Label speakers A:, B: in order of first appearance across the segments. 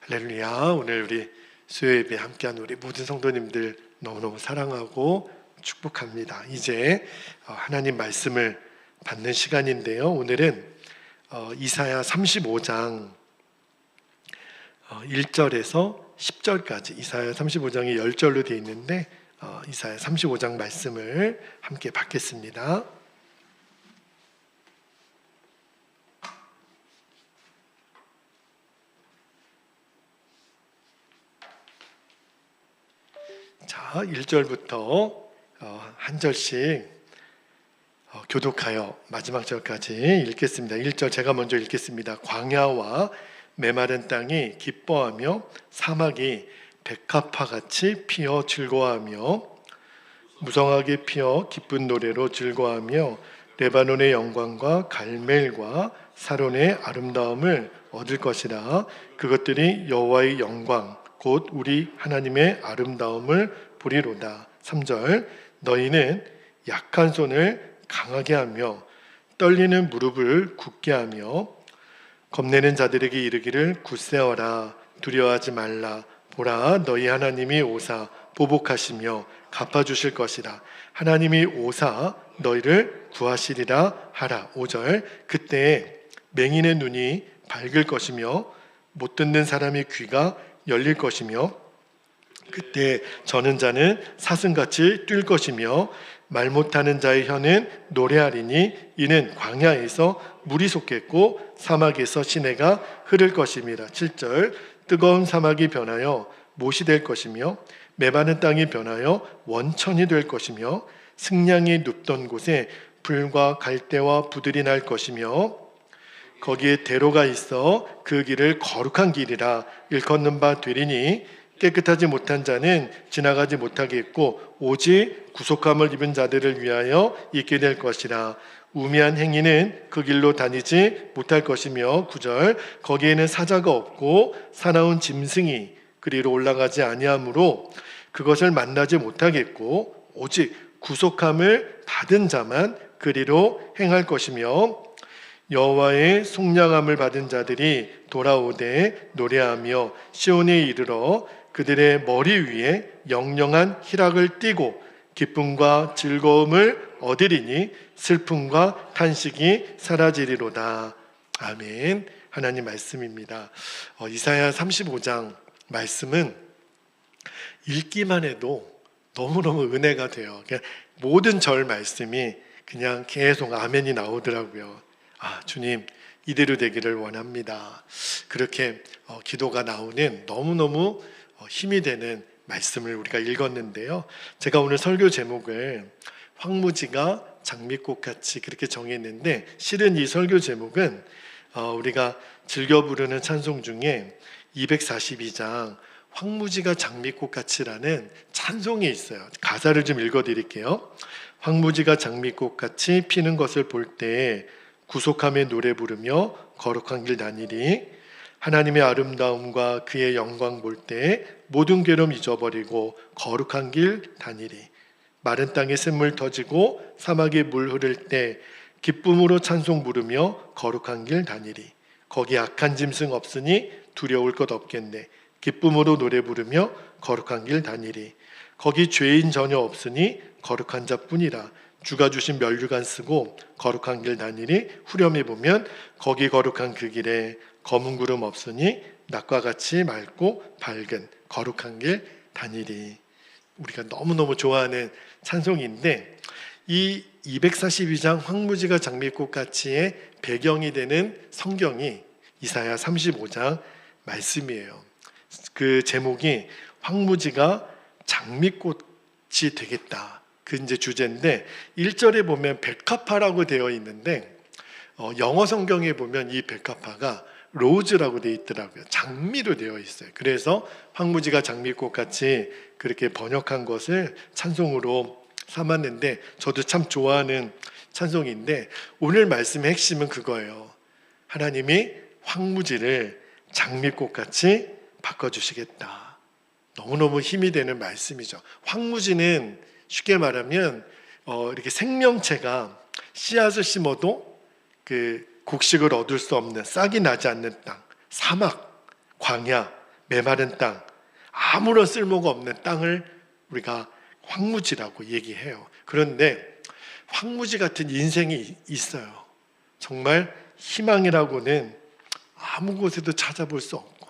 A: 할렐루야. 오늘 우리 수요예배 함께한 우리 모든 성도님들 너무너무 사랑하고 축복합니다. 이제 하나님 말씀을 받는 시간인데요. 오늘은 이사야 35장 1절에서 10절까지 이사야 35장이 10절로 되어 있는데 이사야 35장 말씀을 함께 받겠습니다. 자, 1절부터 한 절씩 교독하여 마지막 절까지 읽겠습니다. 1절 제가 먼저 읽겠습니다. 광야와 메마른 땅이 기뻐하며 사막이 백합화같이 피어 즐거워하며 무성하게 피어 기쁜 노래로 즐거워하며 레바논의 영광과 갈멜과 사론의 아름다움을 얻을 것이라. 그것들이 여호와의 영광 곧 우리 하나님의 아름다움을 보리로다. 3절 너희는 약한 손을 강하게 하며 떨리는 무릎을 굳게 하며 겁내는 자들에게 이르기를 굳세어라 두려워하지 말라. 보라 너희 하나님이 오사 보복하시며 갚아주실 것이라. 하나님이 오사 너희를 구하시리라 하라. 5절 그때에 맹인의 눈이 밝을 것이며 못 듣는 사람의 귀가 열릴 것이며 그때 저는 자는 사슴같이 뛸 것이며 말 못하는 자의 혀는 노래하리니 이는 광야에서 물이 솟겠고 사막에서 시내가 흐를 것임이라. 7절 뜨거운 사막이 변하여 못이 될 것이며 메마른 땅이 변하여 원천이 될 것이며 승냥이 눕던 곳에 불과 갈대와 부들이 날 것이며 거기에 대로가 있어 그 길을 거룩한 길이라 일컫는 바 되리니 깨끗하지 못한 자는 지나가지 못하게 했고 오직 구속함을 입은 자들을 위하여 있게 될 것이라. 우매한 행위는 그 길로 다니지 못할 것이며 9절 거기에는 사자가 없고 사나운 짐승이 그리로 올라가지 아니하므로 그것을 만나지 못하겠고 오직 구속함을 받은 자만 그리로 행할 것이며 여호와의 속량함을 받은 자들이 돌아오되 노래하며 시온에 이르러 그들의 머리 위에 영영한 희락을 띠고 기쁨과 즐거움을 얻으리니 슬픔과 탄식이 사라지리로다. 아멘. 하나님 말씀입니다. 이사야 35장 말씀은 읽기만 해도 너무너무 은혜가 돼요. 모든 절 말씀이 그냥 계속 아멘이 나오더라고요. 주님 이대로 되기를 원합니다. 그렇게 기도가 나오는 너무너무 힘이 되는 말씀을 우리가 읽었는데요. 제가 오늘 설교 제목을 황무지가 장미꽃같이 그렇게 정했는데 실은 이 설교 제목은 우리가 즐겨 부르는 찬송 중에 242장 황무지가 장미꽃같이라는 찬송이 있어요. 가사를 좀 읽어드릴게요. 황무지가 장미꽃같이 피는 것을 볼 때 구속함의 노래 부르며 거룩한 길 다니리. 하나님의 아름다움과 그의 영광 볼 때 모든 괴로움 잊어버리고 거룩한 길 다니리. 마른 땅에 샘물 터지고 사막에 물 흐를 때 기쁨으로 찬송 부르며 거룩한 길 다니리. 거기 악한 짐승 없으니 두려울 것 없겠네. 기쁨으로 노래 부르며 거룩한 길 다니리. 거기 죄인 전혀 없으니 거룩한 자뿐이라. 주가 주신 멸류관 쓰고 거룩한 길 다니리. 후렴에 보면 거기 거룩한 그 길에 검은 구름 없으니 낮과 같이 맑고 밝은 거룩한 길 다니리. 우리가 너무너무 좋아하는 찬송인데 이 242장 황무지가 장미꽃같이의 배경이 되는 성경이 이사야 35장 말씀이에요. 그 제목이 황무지가 장미꽃이 되겠다. 그 이제 주제인데 1절에 보면 백합화라고 되어 있는데 영어 성경에 보면 이 백합화가 로즈라고 되어 있더라고요. 장미로 되어 있어요. 그래서 황무지가 장미꽃같이 그렇게 번역한 것을 찬송으로 삼았는데 저도 참 좋아하는 찬송인데 오늘 말씀의 핵심은 그거예요. 하나님이 황무지를 장미꽃같이 바꿔주시겠다. 너무너무 힘이 되는 말씀이죠. 황무지는 쉽게 말하면 이렇게 생명체가 씨앗을 심어도 그 곡식을 얻을 수 없는 싹이 나지 않는 땅, 사막, 광야, 메마른 땅, 아무런 쓸모가 없는 땅을 우리가 황무지라고 얘기해요. 그런데 황무지 같은 인생이 있어요. 정말 희망이라고는 아무 곳에도 찾아볼 수 없고,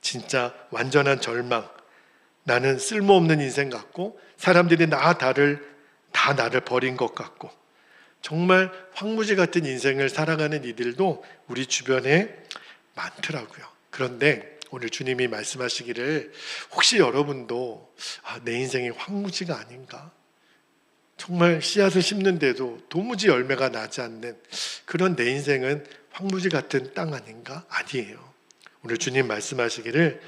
A: 진짜 완전한 절망, 나는 쓸모없는 인생 같고 사람들이 다 나를 버린 것 같고, 정말 황무지 같은 인생을 살아가는 이들도 우리 주변에 많더라고요. 그런데 오늘 주님이 말씀하시기를, 혹시 여러분도 내 인생이 황무지가 아닌가? 정말 씨앗을 심는데도 도무지 열매가 나지 않는 그런 내 인생은 황무지 같은 땅 아닌가? 아니에요. 오늘 주님 말씀하시기를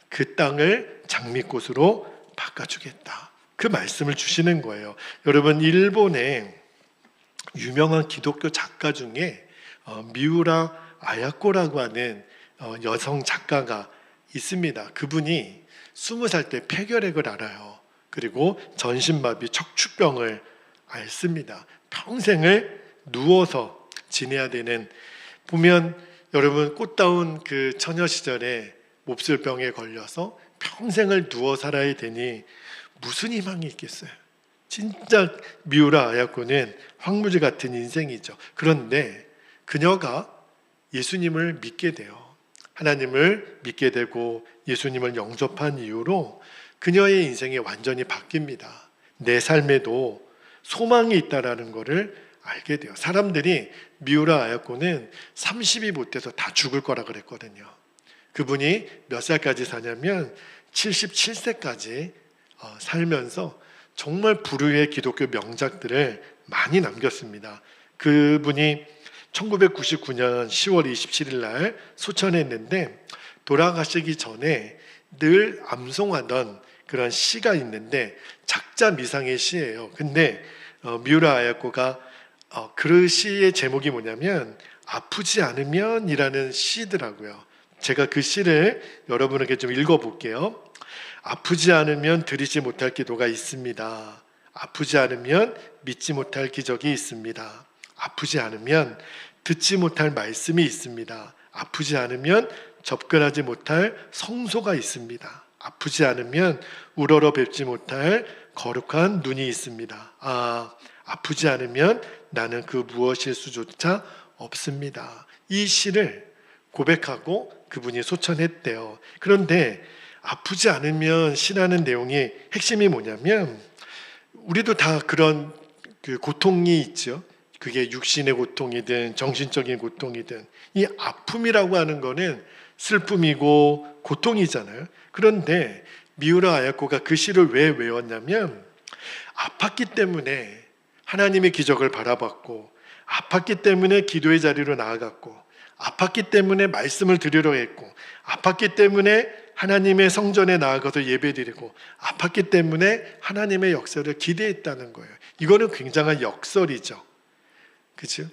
A: 그 땅을 장미꽃으로 바꿔주겠다, 그 말씀을 주시는 거예요. 여러분, 일본의 유명한 기독교 작가 중에 미우라 아야코라고 하는 여성 작가가 있습니다. 그분이 20살 때 폐결핵을 앓아요. 그리고 전신마비, 척추병을 앓습니다. 평생을 누워서 지내야 되는, 보면 여러분 꽃다운 그 처녀 시절에 몹쓸병에 걸려서 평생을 누워 살아야 되니 무슨 희망이 있겠어요? 진짜 미우라 아야코는 황무지 같은 인생이죠. 그런데 그녀가 예수님을 믿게 돼요. 하나님을 믿게 되고 예수님을 영접한 이후로 그녀의 인생이 완전히 바뀝니다. 내 삶에도 소망이 있다라는 것을 알게 돼요. 사람들이 미우라 아야코는 30이 못돼서 다 죽을 거라 그랬거든요. 그분이 몇 살까지 사냐면 77세까지 살면서 정말 불후의 기독교 명작들을 많이 남겼습니다. 그분이 1999년 10월 27일 날 소천했는데, 돌아가시기 전에 늘 암송하던 그런 시가 있는데 작자 미상의 시예요. 근데 미우라 아야코가 그 시의 제목이 뭐냐면 아프지 않으면 이라는 시더라고요. 제가 그 시를 여러분에게 좀 읽어볼게요. 아프지 않으면 드리지 못할 기도가 있습니다. 아프지 않으면 믿지 못할 기적이 있습니다. 아프지 않으면 듣지 못할 말씀이 있습니다. 아프지 않으면 접근하지 못할 성소가 있습니다. 아프지 않으면 우러러 뵙지 못할 거룩한 눈이 있습니다. 아프지 않으면 나는 그 무엇일 수조차 없습니다. 이 시를 고백하고 그분이 소천했대요. 그런데 아프지 않으면 시라는 내용의 핵심이 뭐냐면, 우리도 다 그런 그 고통이 있죠. 그게 육신의 고통이든 정신적인 고통이든, 이 아픔이라고 하는 거는 슬픔이고 고통이잖아요. 그런데 미우라 아야코가 그 시를 왜 외웠냐면, 아팠기 때문에 하나님의 기적을 바라봤고, 아팠기 때문에 기도의 자리로 나아갔고, 아팠기 때문에 말씀을 드리려 했고, 아팠기 때문에 하나님의 성전에 나아가서 예배드리고, 아팠기 때문에 하나님의 역사를 기대했다는 거예요. 이거는 굉장한 역설이죠. 그렇죠?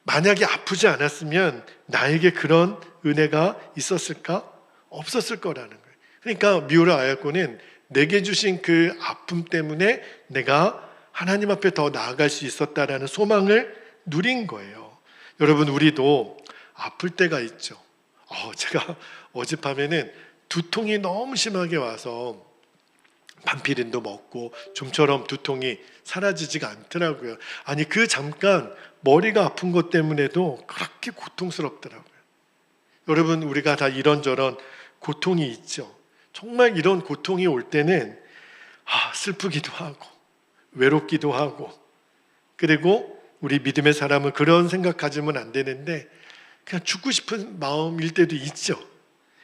A: 만약에 아프지 않았으면 나에게 그런 은혜가 있었을까? 없었을 거라는 거예요. 그러니까 미우라 아야코는 내게 주신 그 아픔 때문에 내가 하나님 앞에 더 나아갈 수 있었다라는 소망을 누린 거예요. 여러분, 우리도 아플 때가 있죠. 제가 어젯밤에는 두통이 너무 심하게 와서 반피린도 먹고 좀처럼 두통이 사라지지가 않더라고요. 아니, 그 잠깐 머리가 아픈 것 때문에도 그렇게 고통스럽더라고요. 여러분, 우리가 다 이런저런 고통이 있죠. 정말 이런 고통이 올 때는 슬프기도 하고 외롭기도 하고, 그리고 우리 믿음의 사람은 그런 생각 가지면 안 되는데 그냥 죽고 싶은 마음일 때도 있죠.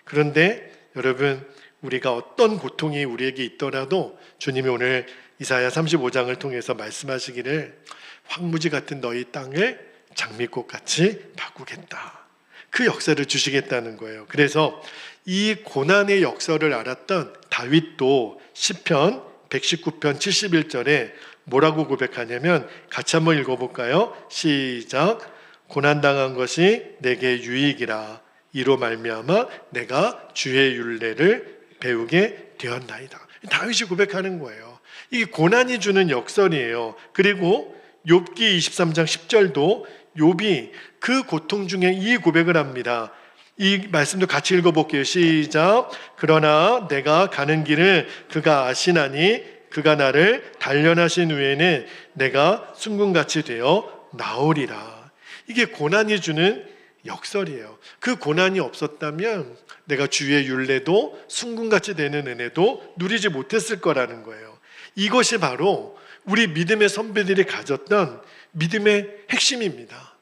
A: 그런데 여러분, 우리가 어떤 고통이 우리에게 있더라도 주님이 오늘 이사야 35장을 통해서 말씀하시기를 황무지 같은 너희 땅을 장미꽃같이 바꾸겠다, 그 역사를 주시겠다는 거예요. 그래서 이 고난의 역사를 알았던 다윗도 시편 119편 71절에 뭐라고 고백하냐면, 같이 한번 읽어볼까요? 시작. 고난당한 것이 내게 유익이라, 이로 말미암아 내가 주의 율례를 배우게 되었나이다. 다윗이 고백하는 거예요. 이게 고난이 주는 역설이에요. 그리고 욥기 23장 10절도 욥이 그 고통 중에 이 고백을 합니다. 이 말씀도 같이 읽어볼게요. 시작. 그러나 내가 가는 길을 그가 아시나니 그가 나를 단련하신 후에는 내가 순금같이 되어 나오리라. 이게 고난이 주는 역설이에요. 그 고난이 없었다면 내가 주의 율례도 순금같이 되는 은혜도 누리지 못했을 거라는 거예요. 이것이 바로 우리 믿음의 선배들이 가졌던 믿음의 핵심입니다.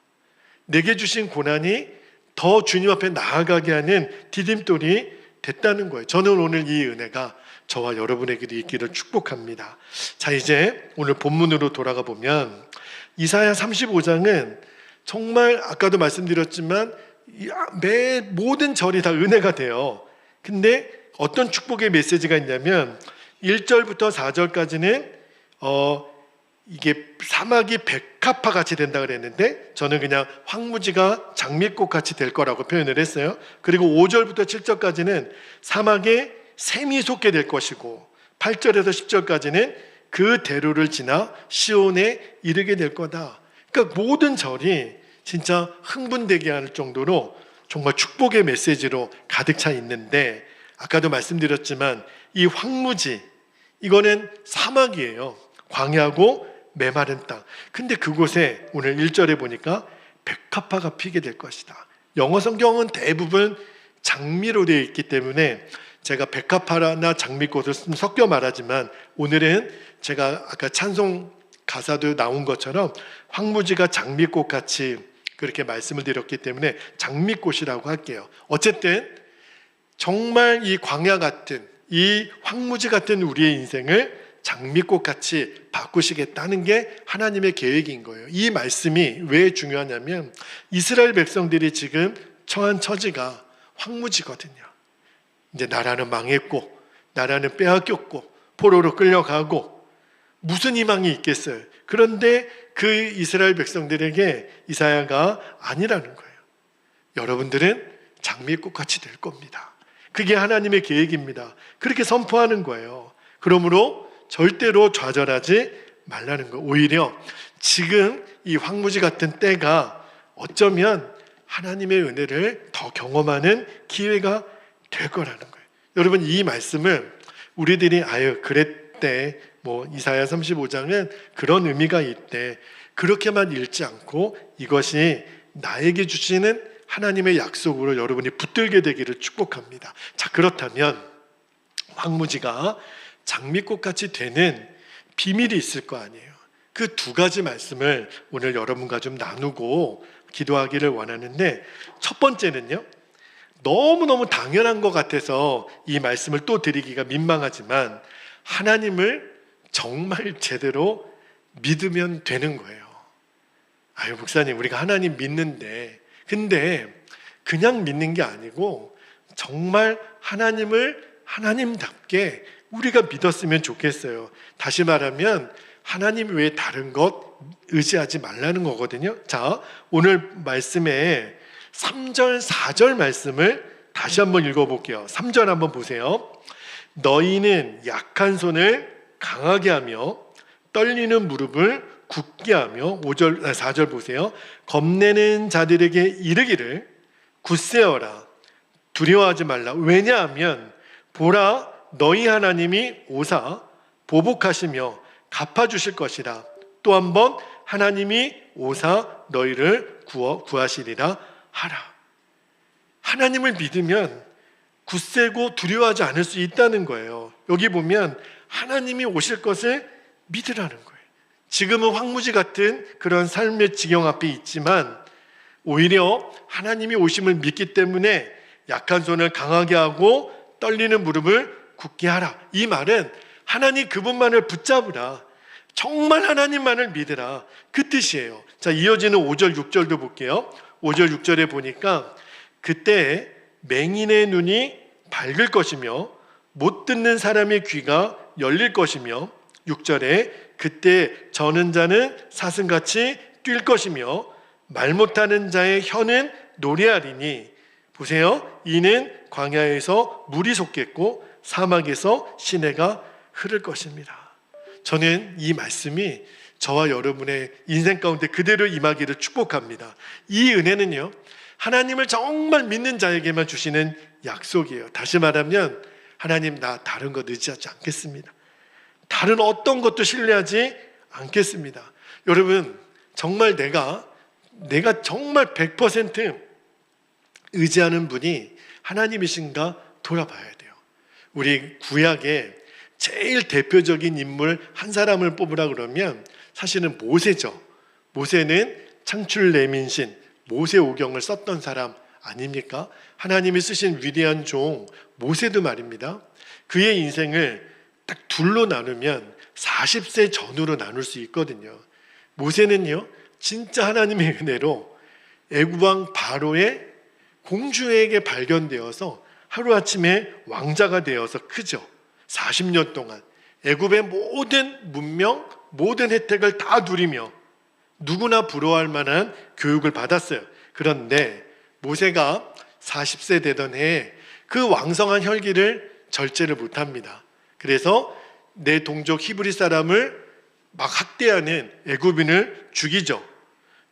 A: 내게 주신 고난이 더 주님 앞에 나아가게 하는 디딤돌이 됐다는 거예요. 저는 오늘 이 은혜가 저와 여러분에게도 있기를 축복합니다. 자, 이제 오늘 본문으로 돌아가 보면 이사야 35장은 정말 아까도 말씀드렸지만 모든 절이 다 은혜가 돼요. 근데 어떤 축복의 메시지가 있냐면 1절부터 4절까지는 이게 사막이 백합화 같이 된다 그랬는데 저는 그냥 황무지가 장미꽃 같이 될 거라고 표현을 했어요. 그리고 5절부터 7절까지는 사막에 샘이 솟게 될 것이고 8절에서 10절까지는 그 대로를 지나 시온에 이르게 될 거다. 그러니까 모든 절이 진짜 흥분되게 할 정도로 정말 축복의 메시지로 가득 차 있는데, 아까도 말씀드렸지만 이 황무지, 이거는 사막이에요. 광야고 메마른 땅. 근데 그곳에 오늘 1절에 보니까 백합화가 피게 될 것이다. 영어 성경은 대부분 장미로 되어 있기 때문에 제가 백합화나 장미꽃을 섞여 말하지만, 오늘은 제가 아까 찬송 가사도 나온 것처럼 황무지가 장미꽃 같이 그렇게 말씀을 드렸기 때문에 장미꽃이라고 할게요. 어쨌든 정말 이 광야 같은, 이 황무지 같은 우리의 인생을 장미꽃 같이 바꾸시겠다는 게 하나님의 계획인 거예요. 이 말씀이 왜 중요하냐면 이스라엘 백성들이 지금 처한 처지가 황무지거든요. 이제 나라는 망했고, 나라는 빼앗겼고, 포로로 끌려가고, 무슨 희망이 있겠어요? 그런데 그 이스라엘 백성들에게 이사야가 아니라는 거예요. 여러분들은 장미꽃 같이 될 겁니다. 그게 하나님의 계획입니다. 그렇게 선포하는 거예요. 그러므로 절대로 좌절하지 말라는 거예요. 오히려 지금 이 황무지 같은 때가 어쩌면 하나님의 은혜를 더 경험하는 기회가 될 거라는 거예요. 여러분, 이 말씀을 우리들이 그랬대, 이사야 35장은 그런 의미가 있대, 그렇게만 읽지 않고 이것이 나에게 주시는 하나님의 약속으로 여러분이 붙들게 되기를 축복합니다. 자, 그렇다면 황무지가 장미꽃같이 되는 비밀이 있을 거 아니에요. 그 두 가지 말씀을 오늘 여러분과 좀 나누고 기도하기를 원하는데, 첫 번째는요, 너무너무 당연한 것 같아서 이 말씀을 또 드리기가 민망하지만 하나님을 정말 제대로 믿으면 되는 거예요. 아유, 목사님, 우리가 하나님 믿는데, 근데 그냥 믿는 게 아니고 정말 하나님을 하나님답게 우리가 믿었으면 좋겠어요. 다시 말하면 하나님 외에 다른 것 의지하지 말라는 거거든요. 자, 오늘 말씀에 3절, 4절 말씀을 다시 한번 읽어볼게요. 3절 한번 보세요. 너희는 약한 손을 강하게 하며 떨리는 무릎을 굳게 하며 4절 보세요. 겁내는 자들에게 이르기를 굳세어라, 두려워하지 말라. 왜냐하면 보라, 너희 하나님이 오사 보복하시며 갚아주실 것이라. 또 한 번 하나님이 오사 너희를 구하시리라 하라. 하나님을 믿으면 굳세고 두려워하지 않을 수 있다는 거예요. 여기 보면 하나님이 오실 것을 믿으라는 거예요. 지금은 황무지 같은 그런 삶의 지경 앞에 있지만 오히려 하나님이 오심을 믿기 때문에 약한 손을 강하게 하고 떨리는 무릎을 굳게 하라. 이 말은 하나님 그분만을 붙잡으라, 정말 하나님만을 믿으라, 그 뜻이에요. 자, 이어지는 5절 6절도 볼게요. 5절 6절에 보니까 그때 맹인의 눈이 밝을 것이며 못 듣는 사람의 귀가 열릴 것이며 6절에 그때 저는 자는 사슴같이 뛸 것이며 말 못하는 자의 혀는 노래하리니 보세요, 이는 광야에서 물이 솟겠고 사막에서 시내가 흐를 것입니다. 저는 이 말씀이 저와 여러분의 인생 가운데 그대로 임하기를 축복합니다. 이 은혜는요, 하나님을 정말 믿는 자에게만 주시는 약속이에요. 다시 말하면 하나님, 나 다른 것 의지하지 않겠습니다. 다른 어떤 것도 신뢰하지 않겠습니다. 여러분, 정말 내가 정말 100% 의지하는 분이 하나님이신가 돌아봐야 돼요. 우리 구약의 제일 대표적인 인물 한 사람을 뽑으라 그러면 사실은 모세죠. 모세는 창출 내민신 모세오경을 썼던 사람 아닙니까? 하나님이 쓰신 위대한 종 모세도 말입니다. 그의 인생을 딱 둘로 나누면 40세 전후로 나눌 수 있거든요. 모세는요, 진짜 하나님의 은혜로 애굽왕 바로의 공주에게 발견되어서 하루아침에 왕자가 되어서 크죠. 40년 동안 애굽의 모든 문명, 모든 혜택을 다 누리며 누구나 부러워할 만한 교육을 받았어요. 그런데 모세가 40세 되던 해에 그 왕성한 혈기를 절제를 못합니다. 그래서 내 동족 히브리 사람을 막 학대하는 애굽인을 죽이죠.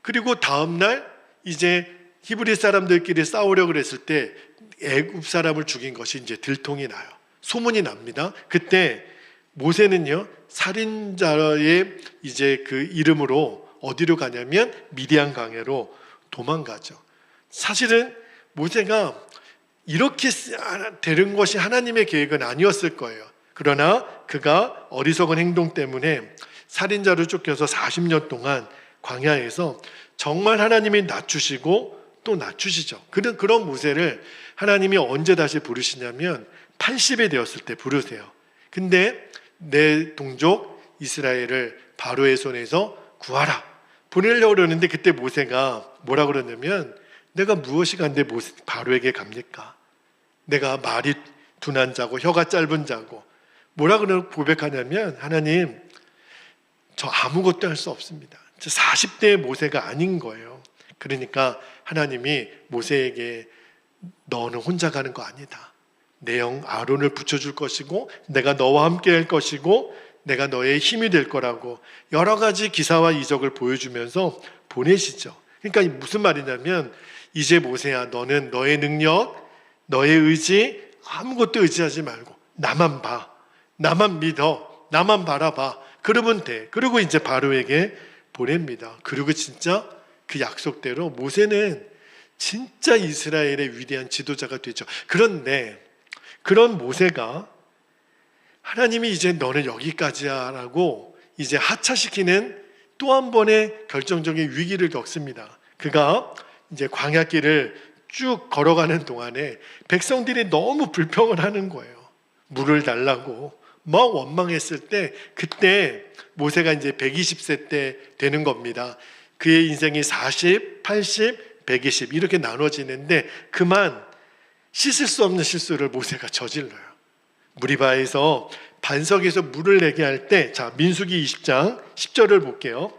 A: 그리고 다음날 이제 히브리 사람들끼리 싸우려고 했을 때 애굽 사람을 죽인 것이 이제 들통이 나요. 소문이 납니다. 그때 모세는요, 살인자의 이제 그 이름으로 어디로 가냐면 미디안 강으로 도망가죠. 사실은 모세가 이렇게 되는 것이 하나님의 계획은 아니었을 거예요. 그러나 그가 어리석은 행동 때문에 살인자로 쫓겨서 40년 동안 광야에서 정말 하나님이 낮추시고 또 낮추시죠. 그런 모세를 하나님이 언제 다시 부르시냐면 80이 되었을 때 부르세요. 근데 내 동족 이스라엘을 바로의 손에서 구하라 보내려고 그러는데 그때 모세가 뭐라 그러냐면 내가 무엇이 간데 바로에게 갑니까? 내가 말이 둔한 자고 혀가 짧은 자고 뭐라 그러 고백하냐면 하나님, 저 아무것도 할 수 없습니다. 저 40대의 모세가 아닌 거예요. 그러니까 하나님이 모세에게 너는 혼자 가는 거 아니다. 내 형 아론을 붙여줄 것이고 내가 너와 함께 할 것이고 내가 너의 힘이 될 거라고 여러 가지 기사와 이적을 보여주면서 보내시죠. 그러니까 무슨 말이냐면 이제 모세야, 너는 너의 능력, 너의 의지 아무것도 의지하지 말고 나만 봐, 나만 믿어, 나만 바라봐. 그러면 돼. 그리고 이제 바로에게 보냅니다. 그리고 진짜 그 약속대로 모세는 진짜 이스라엘의 위대한 지도자가 되죠. 그런데 그런 모세가 하나님이 이제 너는 여기까지야 라고 이제 하차시키는 또 한 번의 결정적인 위기를 겪습니다. 그가 이제 광야길을 쭉 걸어가는 동안에 백성들이 너무 불평을 하는 거예요. 물을 달라고 막 원망했을 때 그때 모세가 이제 120세 때 되는 겁니다. 그의 인생이 40, 80, 120 이렇게 나눠지는데 그만 씻을 수 없는 실수를 모세가 저질러요. 무리바에서 반석에서 물을 내게 할 때, 자, 민수기 20장 10절을 볼게요.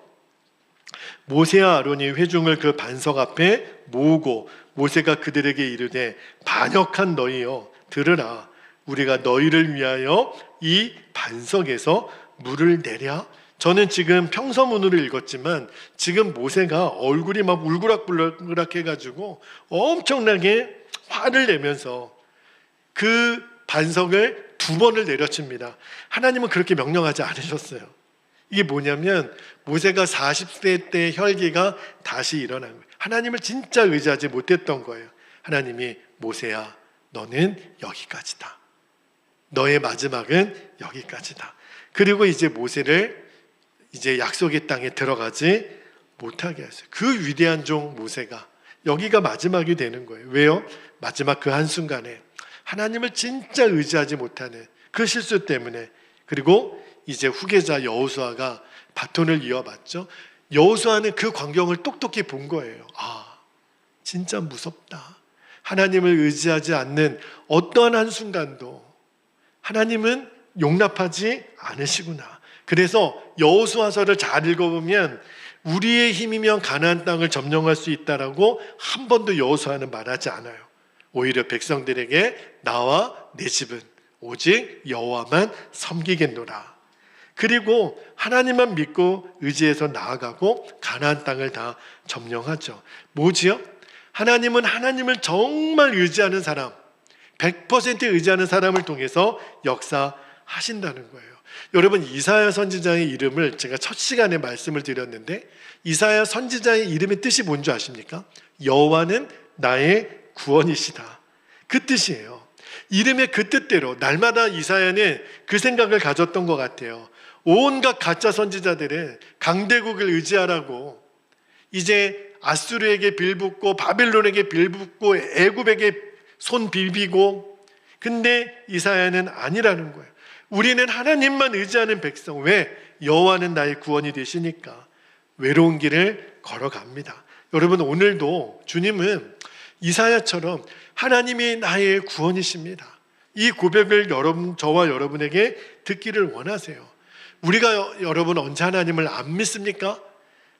A: 모세와 아론이 회중을 그 반석 앞에 모으고 모세가 그들에게 이르되 반역한 너희여 들으라. 우리가 너희를 위하여 이 반석에서 물을 내랴. 저는 지금 평서문으로 읽었지만 지금 모세가 얼굴이 막 울그락불그락 해가지고 엄청나게 화를 내면서 그 반석을 2번을 내려칩니다. 하나님은 그렇게 명령하지 않으셨어요. 이게 뭐냐면 모세가 40세 때 혈기가 다시 일어난 거예요. 하나님을 진짜 의지하지 못했던 거예요. 하나님이 모세야, 너는 여기까지다. 너의 마지막은 여기까지다. 그리고 이제 모세를 이제 약속의 땅에 들어가지 못하게 했어요. 그 위대한 종 모세가 여기가 마지막이 되는 거예요. 왜요? 마지막 그 한순간에 하나님을 진짜 의지하지 못하는 그 실수 때문에. 그리고 이제 후계자 여호수아가 바톤을 이어받죠. 여호수아는 그 광경을 똑똑히 본 거예요. 아, 진짜 무섭다. 하나님을 의지하지 않는 어떠한 한순간도 하나님은 용납하지 않으시구나. 그래서 여호수아서를 잘 읽어보면 우리의 힘이면 가나안 땅을 점령할 수 있다라고 한 번도 여호수아는 말하지 않아요. 오히려 백성들에게 나와 내 집은 오직 여호와만 섬기겠노라. 그리고 하나님만 믿고 의지해서 나아가고 가나안 땅을 다 점령하죠. 뭐지요? 하나님은 하나님을 정말 의지하는 사람, 100% 의지하는 사람을 통해서 역사하신다는 거예요. 여러분, 이사야 선지자의 이름을 제가 첫 시간에 말씀을 드렸는데, 이사야 선지자의 이름의 뜻이 뭔지 아십니까? 여호와는 나의 구원이시다, 그 뜻이에요. 이름의 그 뜻대로 날마다 이사야는 그 생각을 가졌던 것 같아요. 온갖 가짜 선지자들은 강대국을 의지하라고, 이제 아수르에게 빌붙고 바빌론에게 빌붙고 애굽에게 손 비비고, 근데 이사야는 아니라는 거예요. 우리는 하나님만 의지하는 백성. 왜? 여호와는 나의 구원이 되시니까 외로운 길을 걸어갑니다. 여러분, 오늘도 주님은 이사야처럼 하나님이 나의 구원이십니다, 이 고백을 저와 여러분에게 듣기를 원하세요. 우리가 여러분 언제 하나님을 안 믿습니까?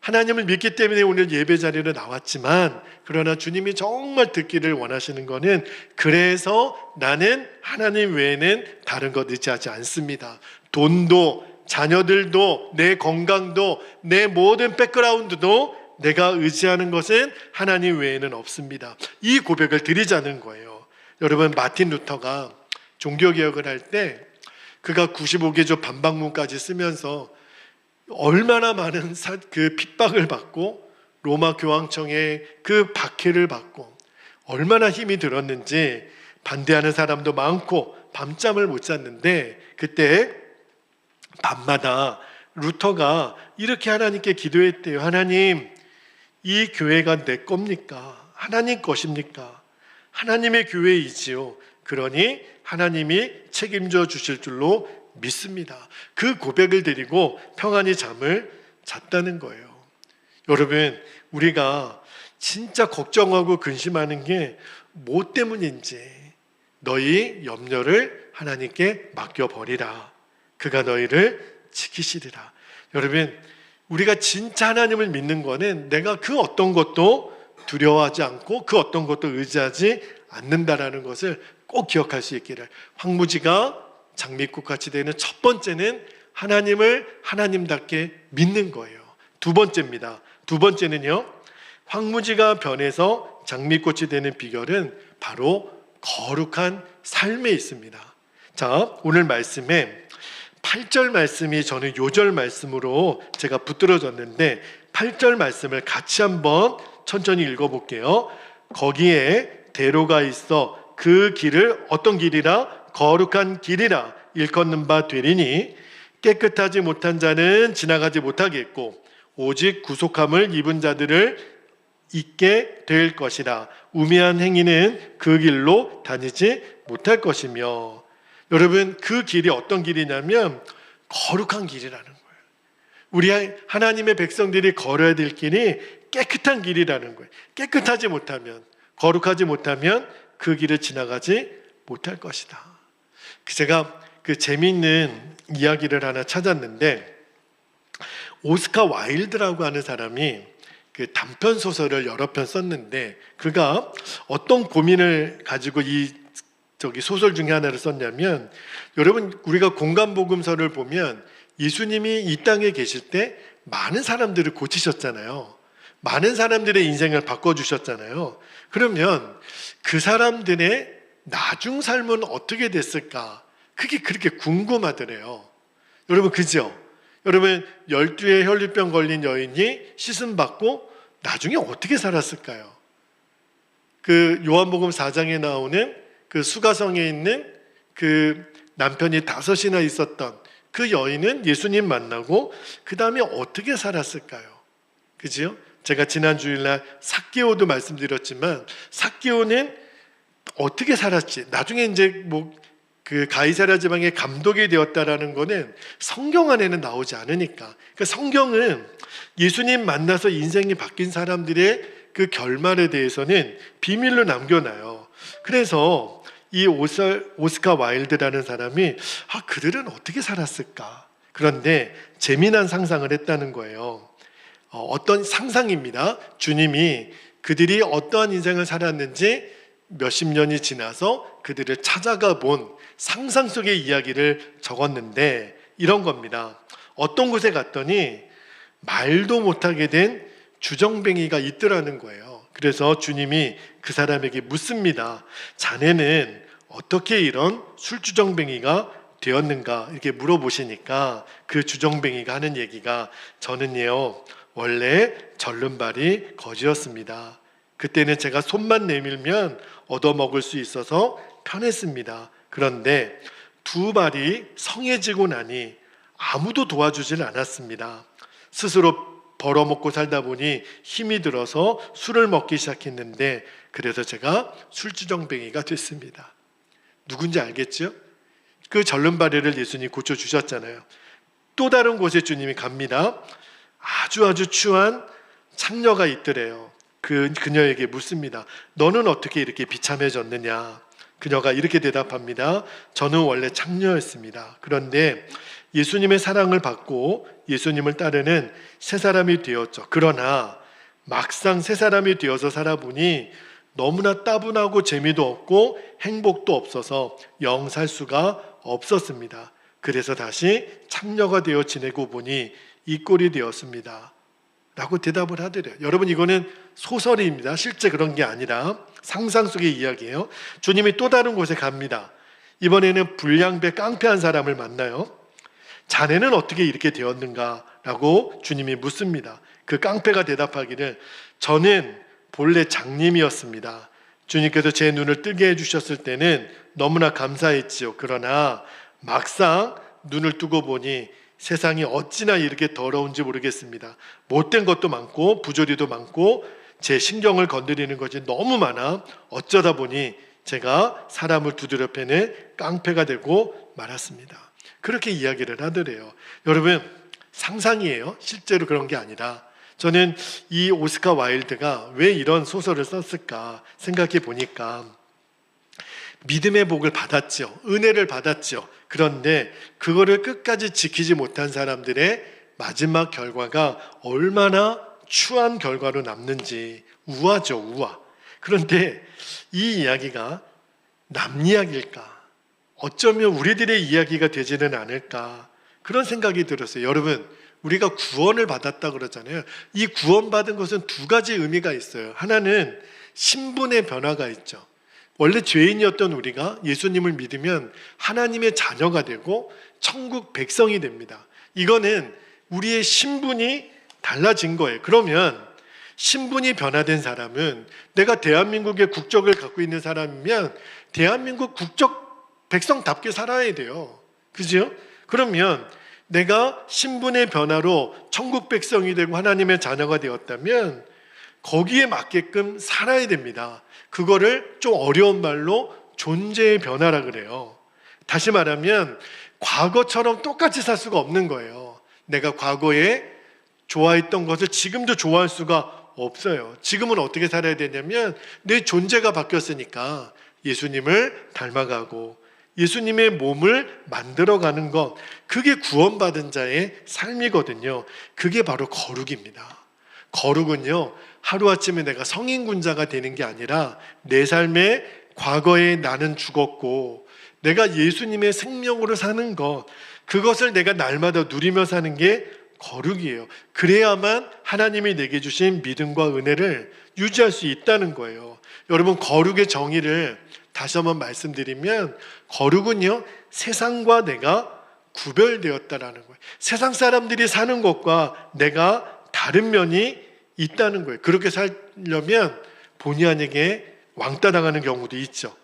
A: 하나님을 믿기 때문에 오늘 예배 자리로 나왔지만, 그러나 주님이 정말 듣기를 원하시는 것은, 그래서 나는 하나님 외에는 다른 것 의지하지 않습니다. 돈도, 자녀들도, 내 건강도, 내 모든 백그라운드도 내가 의지하는 것은 하나님 외에는 없습니다. 이 고백을 드리자는 거예요. 여러분, 마틴 루터가 종교개혁을 할 때 그가 95개조 반박문까지 쓰면서 얼마나 많은 그 핍박을 받고 로마 교황청의 그 박해를 받고 얼마나 힘이 들었는지, 반대하는 사람도 많고 밤잠을 못 잤는데, 그때 밤마다 루터가 이렇게 하나님께 기도했대요. 하나님, 이 교회가 내 겁니까? 하나님 것입니까? 하나님의 교회이지요. 그러니 하나님이 책임져 주실 줄로 믿습니다. 그 고백을 드리고 평안히 잠을 잤다는 거예요. 여러분, 우리가 진짜 걱정하고 근심하는 게 뭐 때문인지 너희 염려를 하나님께 맡겨버리라. 그가 너희를 지키시리라. 여러분, 우리가 진짜 하나님을 믿는 거는 내가 그 어떤 것도 두려워하지 않고 그 어떤 것도 의지하지 않는다라는 것을 꼭 기억할 수 있기를. 황무지가 장미꽃같이 되는 첫 번째는 하나님을 하나님답게 믿는 거예요. 두 번째입니다. 두 번째는요, 황무지가 변해서 장미꽃이 되는 비결은 바로 거룩한 삶에 있습니다. 자, 오늘 말씀에 8절 말씀이 저는 요절 말씀으로 제가 붙들어졌는데, 8절 말씀을 같이 한번 천천히 읽어볼게요. 거기에 대로가 있어 그 길을 어떤 길이라? 거룩한 길이라 일컫는 바 되리니, 깨끗하지 못한 자는 지나가지 못하겠고 오직 구속함을 입은 자들을 있게 될 것이라. 우매한 행위는 그 길로 다니지 못할 것이며. 여러분, 그 길이 어떤 길이냐면 거룩한 길이라는 거예요. 우리 하나님의 백성들이 걸어야 될 길이 깨끗한 길이라는 거예요. 깨끗하지 못하면, 거룩하지 못하면 그 길을 지나가지 못할 것이다. 제가 그 재미있는 이야기를 하나 찾았는데, 오스카 와일드라고 하는 사람이 그 단편 소설을 여러 편 썼는데, 그가 어떤 고민을 가지고 이 소설 중에 하나를 썼냐면, 여러분, 우리가 공간복음서를 보면 예수님이 이 땅에 계실 때 많은 사람들을 고치셨잖아요. 많은 사람들의 인생을 바꿔주셨잖아요. 그러면 그 사람들의 나중 삶은 어떻게 됐을까? 그게 그렇게 궁금하더래요. 여러분, 그죠? 여러분, 12의 혈류병 걸린 여인이 씻음받고 나중에 어떻게 살았을까요? 그 요한복음 4장에 나오는 그 수가성에 있는 그 남편이 5이나 있었던 그 여인은 예수님 만나고 그 다음에 어떻게 살았을까요? 그죠? 제가 지난 주일날 삭개오도 말씀드렸지만, 삭개오는 어떻게 살았지? 나중에 이제 그 가이사랴 지방의 감독이 되었다라는 거는 성경 안에는 나오지 않으니까. 그 성경은 예수님 만나서 인생이 바뀐 사람들의 그 결말에 대해서는 비밀로 남겨놔요. 그래서 이 오스카 와일드라는 사람이 그들은 어떻게 살았을까? 그런데 재미난 상상을 했다는 거예요. 어떤 상상입니다. 주님이 그들이 어떠한 인생을 살았는지 몇십 년이 지나서 그들을 찾아가 본 상상 속의 이야기를 적었는데, 이런 겁니다. 어떤 곳에 갔더니 말도 못하게 된 주정뱅이가 있더라는 거예요. 그래서 주님이 그 사람에게 묻습니다. 자네는 어떻게 이런 술주정뱅이가 되었는가? 이렇게 물어보시니까 그 주정뱅이가 하는 얘기가 저는요 원래 절름발이 거지였습니다. 그때는 제가 손만 내밀면 얻어먹을 수 있어서 편했습니다. 그런데 두 발이 성해지고 나니 아무도 도와주질 않았습니다. 스스로 벌어먹고 살다 보니 힘이 들어서 술을 먹기 시작했는데 그래서 제가 술주정뱅이가 됐습니다. 누군지 알겠죠? 그 절름발이를 예수님이 고쳐주셨잖아요. 또 다른 곳에 주님이 갑니다. 아주 추한 창녀가 있더래요. 그녀에게 묻습니다. 너는 어떻게 이렇게 비참해졌느냐? 그녀가 이렇게 대답합니다. 저는 원래 창녀였습니다. 그런데 예수님의 사랑을 받고 예수님을 따르는 새 사람이 되었죠. 그러나 막상 새 사람이 되어서 살아보니 너무나 따분하고 재미도 없고 행복도 없어서 영 살 수가 없었습니다. 그래서 다시 창녀가 되어 지내고 보니 이 꼴이 되었습니다. 라고 대답을 하더래요. 여러분 이거는 소설입니다. 실제 그런 게 아니라 상상 속의 이야기예요. 주님이 또 다른 곳에 갑니다. 이번에는 불량배 깡패한 사람을 만나요. 자네는 어떻게 이렇게 되었는가? 라고 주님이 묻습니다. 그 깡패가 대답하기를 저는 본래 장님이었습니다. 주님께서 제 눈을 뜨게 해주셨을 때는 너무나 감사했지요. 그러나 막상 눈을 뜨고 보니 세상이 어찌나 이렇게 더러운지 모르겠습니다. 못된 것도 많고 부조리도 많고 제 신경을 건드리는 것이 너무 많아 어쩌다 보니 제가 사람을 두드려 패는 깡패가 되고 말았습니다. 그렇게 이야기를 하더래요. 여러분 상상이에요. 실제로 그런 게 아니라 저는 이 오스카 와일드가 왜 이런 소설을 썼을까 생각해 보니까 믿음의 복을 받았죠. 은혜를 받았죠. 그런데 그거를 끝까지 지키지 못한 사람들의 마지막 결과가 얼마나 추한 결과로 남는지 우화죠. 우화. 그런데 이 이야기가 남 이야기일까? 어쩌면 우리들의 이야기가 되지는 않을까? 그런 생각이 들었어요. 여러분 우리가 구원을 받았다 그러잖아요. 이 구원받은 것은 두 가지 의미가 있어요. 하나는 신분의 변화가 있죠. 원래 죄인이었던 우리가 예수님을 믿으면 하나님의 자녀가 되고 천국 백성이 됩니다. 이거는 우리의 신분이 달라진 거예요. 그러면 신분이 변화된 사람은 내가 대한민국의 국적을 갖고 있는 사람이면 대한민국 국적 백성답게 살아야 돼요. 그죠? 그러면 내가 신분의 변화로 천국 백성이 되고 하나님의 자녀가 되었다면 거기에 맞게끔 살아야 됩니다. 그거를 좀 어려운 말로 존재의 변화라 그래요. 다시 말하면 과거처럼 똑같이 살 수가 없는 거예요. 내가 과거에 좋아했던 것을 지금도 좋아할 수가 없어요. 지금은 어떻게 살아야 되냐면 내 존재가 바뀌었으니까 예수님을 닮아가고 예수님의 몸을 만들어가는 것, 그게 구원받은 자의 삶이거든요. 그게 바로 거룩입니다. 거룩은요, 하루아침에 내가 성인군자가 되는 게 아니라 내 삶의 과거에 나는 죽었고 내가 예수님의 생명으로 사는 것, 그것을 내가 날마다 누리며 사는 게 거룩이에요. 그래야만 하나님이 내게 주신 믿음과 은혜를 유지할 수 있다는 거예요. 여러분 거룩의 정의를 다시 한번 말씀드리면 거룩은요 세상과 내가 구별되었다라는 거예요. 세상 사람들이 사는 것과 내가 다른 면이 있다는 거예요. 그렇게 살려면 본의 아니게 왕따 당하는 경우도 있죠.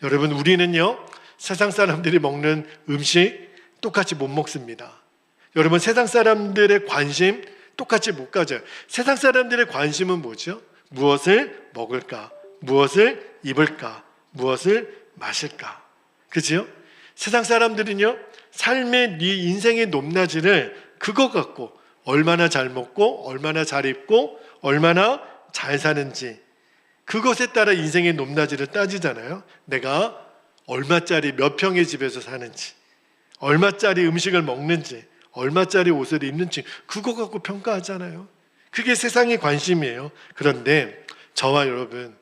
A: 여러분 우리는요 세상 사람들이 먹는 음식 똑같이 못 먹습니다. 여러분 세상 사람들의 관심 똑같이 못 가져요. 세상 사람들의 관심은 뭐죠? 무엇을 먹을까? 무엇을 입을까? 무엇을 마실까? 그죠? 세상 사람들은요 삶의 네 인생의 높낮이를 그거 갖고 얼마나 잘 먹고 얼마나 잘 입고 얼마나 잘 사는지 그것에 따라 인생의 높낮이를 따지잖아요. 내가 얼마짜리 몇 평의 집에서 사는지 얼마짜리 음식을 먹는지 얼마짜리 옷을 입는지 그거 갖고 평가하잖아요. 그게 세상의 관심이에요. 그런데 저와 여러분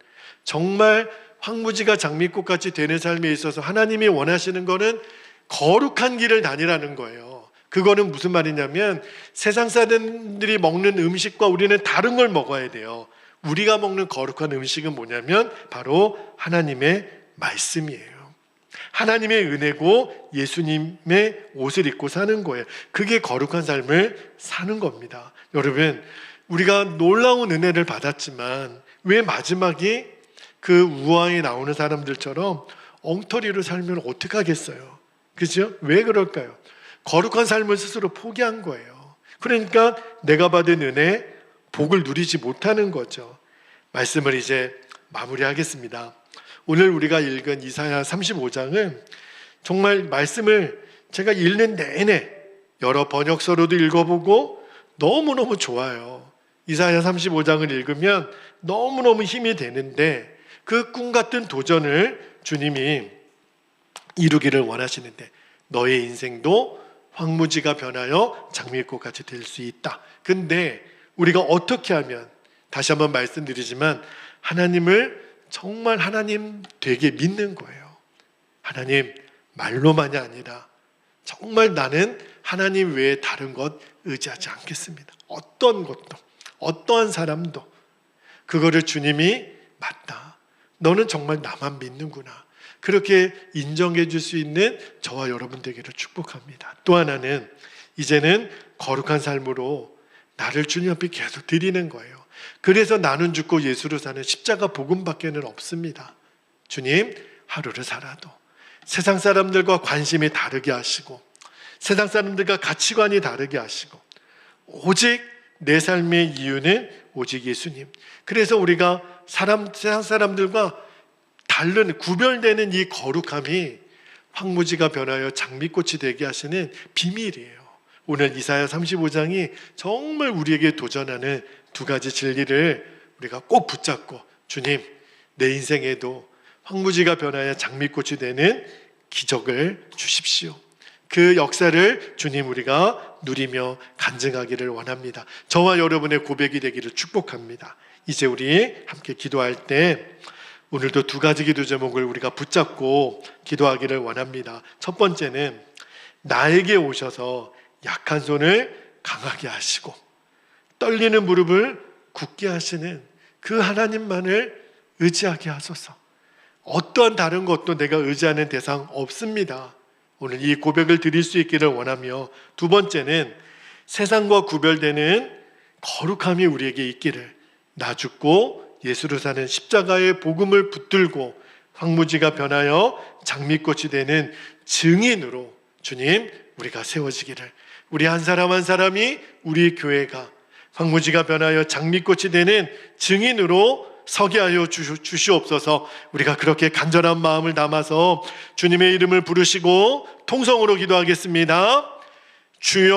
A: 정말 황무지가 장미꽃같이 되는 삶에 있어서 하나님이 원하시는 거는 거룩한 길을 다니라는 거예요. 그거는 무슨 말이냐면 세상 사람들이 먹는 음식과 우리는 다른 걸 먹어야 돼요. 우리가 먹는 거룩한 음식은 뭐냐면 바로 하나님의 말씀이에요. 하나님의 은혜고 예수님의 옷을 입고 사는 거예요. 그게 거룩한 삶을 사는 겁니다. 여러분, 우리가 놀라운 은혜를 받았지만 왜 마지막에 그 우화에 나오는 사람들처럼 엉터리로 살면 어떡하겠어요? 그죠? 왜 그럴까요? 거룩한 삶을 스스로 포기한 거예요. 그러니까 내가 받은 은혜, 복을 누리지 못하는 거죠. 말씀을 이제 마무리하겠습니다. 오늘 우리가 읽은 이사야 35장은 정말 말씀을 제가 읽는 내내 여러 번역서로도 읽어보고 너무너무 좋아요. 이사야 35장을 읽으면 너무너무 힘이 되는데 그 꿈 같은 도전을 주님이 이루기를 원하시는데 너의 인생도 황무지가 변하여 장미꽃같이 될 수 있다. 근데 우리가 어떻게 하면, 다시 한번 말씀드리지만 하나님을 정말 하나님 되게 믿는 거예요. 하나님 말로만이 아니라 정말 나는 하나님 외에 다른 것 의지하지 않겠습니다. 어떤 것도, 어떠한 사람도 그거를 주님이 맞다, 너는 정말 나만 믿는구나, 그렇게 인정해 줄 수 있는 저와 여러분 되기를 축복합니다. 또 하나는 이제는 거룩한 삶으로 나를 주님 앞에 계속 드리는 거예요. 그래서 나는 죽고 예수로 사는 십자가 복음밖에는 없습니다. 주님, 하루를 살아도 세상 사람들과 관심이 다르게 하시고 세상 사람들과 가치관이 다르게 하시고 오직 내 삶의 이유는 오직 예수님. 그래서 우리가 세상 사람들과 다른 구별되는 이 거룩함이 황무지가 변하여 장미꽃이 되게 하시는 비밀이에요. 오늘 이사야 35장이 정말 우리에게 도전하는 두 가지 진리를 우리가 꼭 붙잡고 주님, 내 인생에도 황무지가 변하여 장미꽃이 되는 기적을 주십시오. 그 역사를 주님 우리가 누리며 간증하기를 원합니다. 저와 여러분의 고백이 되기를 축복합니다. 이제 우리 함께 기도할 때 오늘도 두 가지 기도 제목을 우리가 붙잡고 기도하기를 원합니다. 첫 번째는 나에게 오셔서 약한 손을 강하게 하시고 떨리는 무릎을 굳게 하시는 그 하나님만을 의지하게 하소서. 어떠한 다른 것도 내가 의지하는 대상 없습니다. 오늘 이 고백을 드릴 수 있기를 원하며, 두 번째는 세상과 구별되는 거룩함이 우리에게 있기를, 나 죽고 예수로 사는 십자가의 복음을 붙들고 황무지가 변하여 장미꽃이 되는 증인으로 주님 우리가 세워지기를, 우리 한 사람 한 사람이 우리 교회가 황무지가 변하여 장미꽃이 되는 증인으로 서게 하여 주시옵소서. 우리가 그렇게 간절한 마음을 담아서 주님의 이름을 부르시고 통성으로 기도하겠습니다. 주여